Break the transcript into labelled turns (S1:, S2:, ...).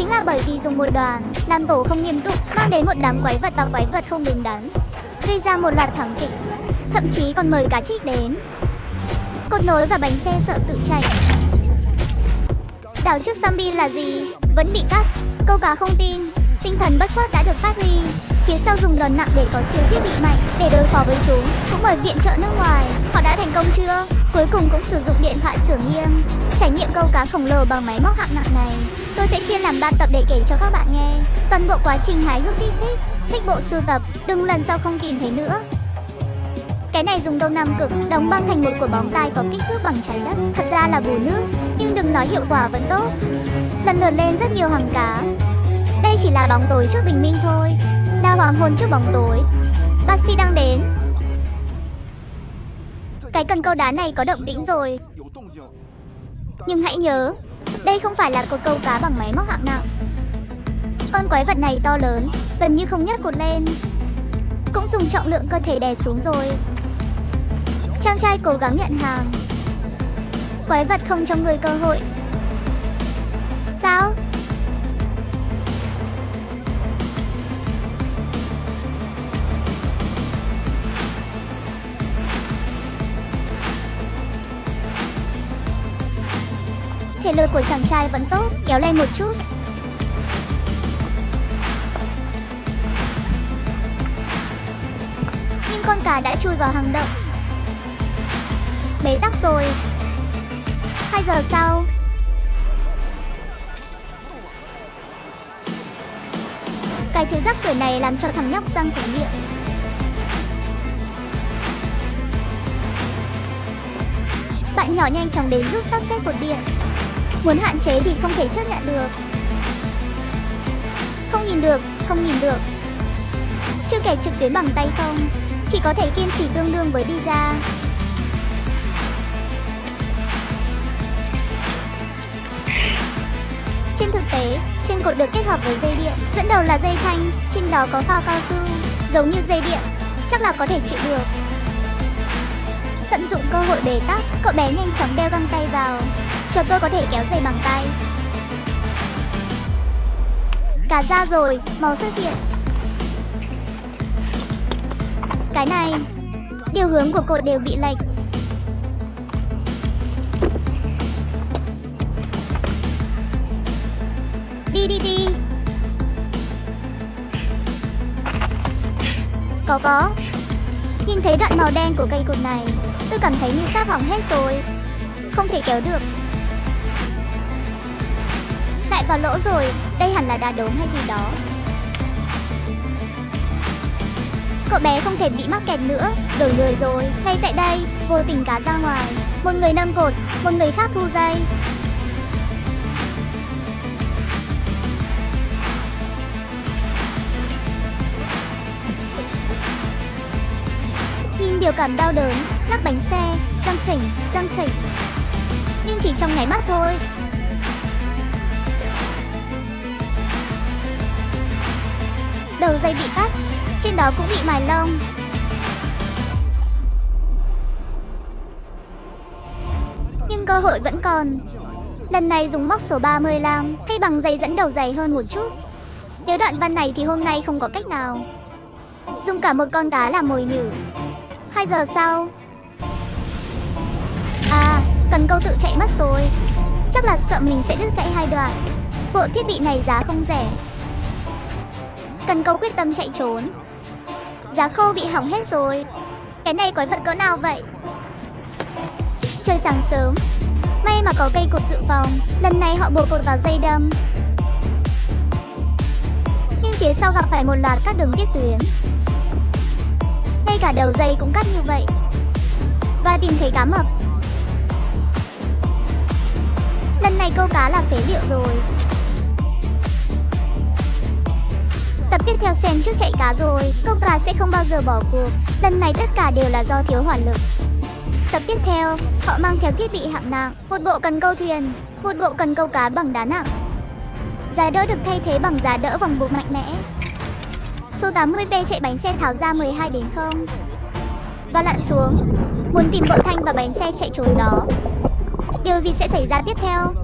S1: Chính là bởi vì dùng một đoàn làm tổ không nghiêm túc, mang đến một đám quái vật và quái vật không đứng đắn, gây ra một loạt thảm kịch, thậm chí còn mời cá trích đến. Cột nối và bánh xe sợ tự chạy. Đảo trước zombie là gì? Vẫn bị cắt. Câu cá không tin. Tinh thần bất khuất đã được phát huy. Phía sau dùng đòn nặng để có siêu thiết bị mạnh để đối phó với chúng. Cũng mời viện trợ nước ngoài. Họ đã thành công chưa? Cuối cùng cũng sử dụng điện thoại sửa nghiêng. Trải nghiệm câu cá khổng lồ bằng máy móc hạng nặng này, tôi sẽ chia làm 3 tập để kể cho các bạn nghe. Toàn bộ quá trình hái hước thích bộ sưu tập, đừng lần sau không tìm thấy nữa. Cái này dùng Đông Nam Cực đóng băng thành một quả bóng tai có kích thước bằng trái đất. Thật ra là bù nước, nhưng đừng nói hiệu quả vẫn tốt. Lần lượt lên rất nhiều hàng cá. Đây chỉ là bóng tối trước bình minh thôi, là hoàng hôn trước bóng tối. Bác sĩ đang đến. Cái cần câu đá này có động tĩnh rồi. Nhưng hãy nhớ, đây không phải là cột câu cá bằng máy móc hạng nặng. Con quái vật này to lớn, gần như không nhấc cột lên. Cũng dùng trọng lượng cơ thể đè xuống rồi. Chàng trai cố gắng nhận hàng. Quái vật không cho người cơ hội. Sao? Thể lực của chàng trai vẫn tốt, kéo lên một chút. Nhưng con cá đã chui vào hang động. Bế tắc rồi. 2 giờ sau. Cái thứ rác rưởi này làm cho thằng nhóc răng phồng miệng. Bạn nhỏ nhanh chóng đến giúp sắp xếp cột điện. Muốn hạn chế thì không thể chấp nhận được. Không nhìn được. Chưa kể trực tuyến bằng tay không, chỉ có thể kiên trì tương đương với đi ra. Trên thực tế, trên cột được kết hợp với dây điện, dẫn đầu là dây thanh, trên đó có phao cao su, giống như dây điện, chắc là có thể chịu được. Tận dụng cơ hội bế tắc, cậu bé nhanh chóng đeo găng tay vào, cho tôi có thể kéo dây bằng tay. Cá ra rồi, máu xuất hiện. Cái này, điều hướng của cột đều bị lệch. Đi. Có. Nhìn thấy đoạn màu đen của cây cột này, tôi cảm thấy như sắp hỏng hết rồi. Không thể kéo được. Lại vào lỗ rồi, đây hẳn là đá đốm hay gì đó. Cậu bé không thể bị mắc kẹt nữa, đổi người rồi. Ngay tại đây, vô tình cá ra ngoài. Một người nâng cột, một người khác thu dây. Nhìn biểu cảm đau đớn, lắc bánh xe, răng khỉnh. Nhưng chỉ trong nháy mắt thôi. Đầu dây bị cắt, trên đó cũng bị mài lông. Nhưng cơ hội vẫn còn. Lần này dùng móc số 35, thay bằng dây dẫn đầu dày hơn một chút. Nếu đoạn văn này thì hôm nay không có cách nào. Dùng cả một con cá làm mồi nhử. 2 giờ sau. À, cần câu tự chạy mất rồi. Chắc là sợ mình sẽ đứt gãy 2 đoạn. Bộ thiết bị này giá không rẻ. Cần câu quyết tâm chạy trốn. Giá khô bị hỏng hết rồi. Cái này quái vật cỡ nào vậy? Trời sáng sớm, may mà có cây cột dự phòng. Lần này họ buộc cột vào dây đâm. Nhưng phía sau gặp phải một loạt các đường tiếp tuyến. Ngay cả đầu dây cũng cắt như vậy. Và tìm thấy cá mập. Lần này câu cá là phế liệu rồi. Tập tiếp theo xem trước chạy cá rồi. Câu cá sẽ không bao giờ bỏ cuộc. Lần này tất cả đều là do thiếu hỏa lực. Tập tiếp theo, họ mang theo thiết bị hạng nặng. Một bộ cần câu thuyền, một bộ cần câu cá bằng đá nặng. Giá đỡ được thay thế bằng giá đỡ vòng buộc mạnh mẽ. Số 80B chạy bánh xe tháo ra 12 đến 0 và lặn xuống. Muốn tìm bộ thanh và bánh xe chạy trốn đó. Điều gì sẽ xảy ra tiếp theo?